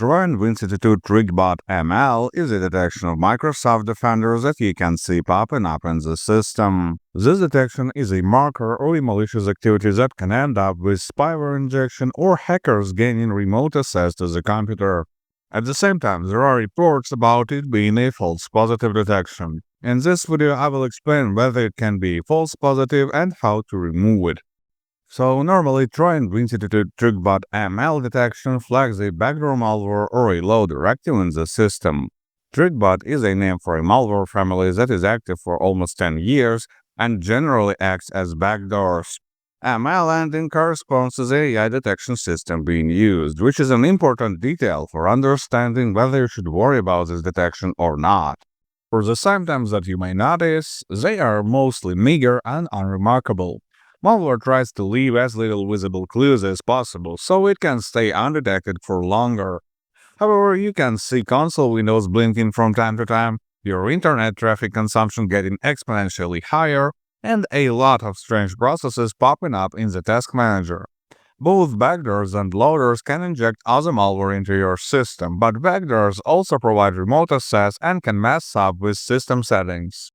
Trojan Win32 Trickbot ML is a detection of Microsoft Defenders that you can see popping up in the system. This detection is a marker of a malicious activity that can end up with spyware injection or hackers gaining remote access to the computer. At the same time, there are reports about it being a false positive detection. In this video, I will explain whether it can be false positive and how to remove it. So normally, Trojan Win32 Trickbot ML detection flags a backdoor malware or a low directive in the system. Trickbot is a name for a malware family that is active for almost 10 years and generally acts as backdoors. ML ending corresponds to the AI detection system being used, which is an important detail for understanding whether you should worry about this detection or not. For the symptoms that you may notice, they are mostly meager and unremarkable. Malware tries to leave as little visible clues as possible, so it can stay undetected for longer. However, you can see console windows blinking from time to time, your internet traffic consumption getting exponentially higher, and a lot of strange processes popping up in the task manager. Both backdoors and loaders can inject other malware into your system, but backdoors also provide remote access and can mess up with system settings.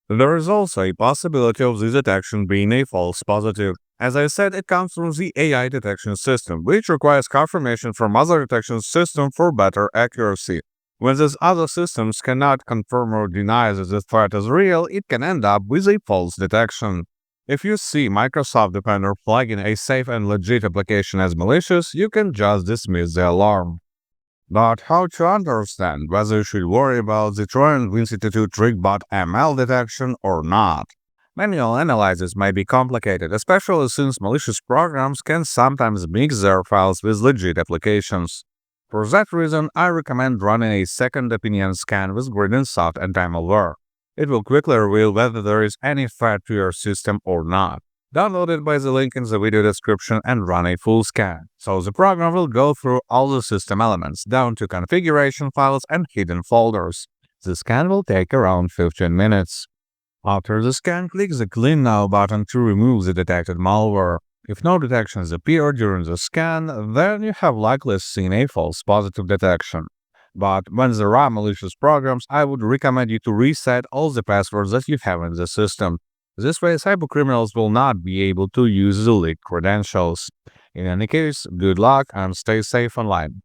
There is also a possibility of this detection being a false positive. As I said, it comes from the AI detection system, which requires confirmation from other detection systems for better accuracy. When these other systems cannot confirm or deny that the threat is real, it can end up with a false detection. If you see Microsoft Defender flagging a safe and legit application as malicious, you can just dismiss the alarm. But how to understand whether you should worry about the Trojan Win32 Trickbot ML detection or not? Manual analysis may be complicated, especially since malicious programs can sometimes mix their files with legit applications. For that reason, I recommend running a second opinion scan with Win32 and Malware. It will quickly reveal whether there is any threat to your system or not. Download it by the link in the video description and run a full scan. So the program will go through all the system elements, down to configuration files and hidden folders. The scan will take around 15 minutes. After the scan, click the Clean Now button to remove the detected malware. If no detections appear during the scan, then you have likely seen a false positive detection. But when there are malicious programs, I would recommend you to reset all the passwords that you have in the system. This way, cybercriminals will not be able to use the leaked credentials. In any case, good luck and stay safe online.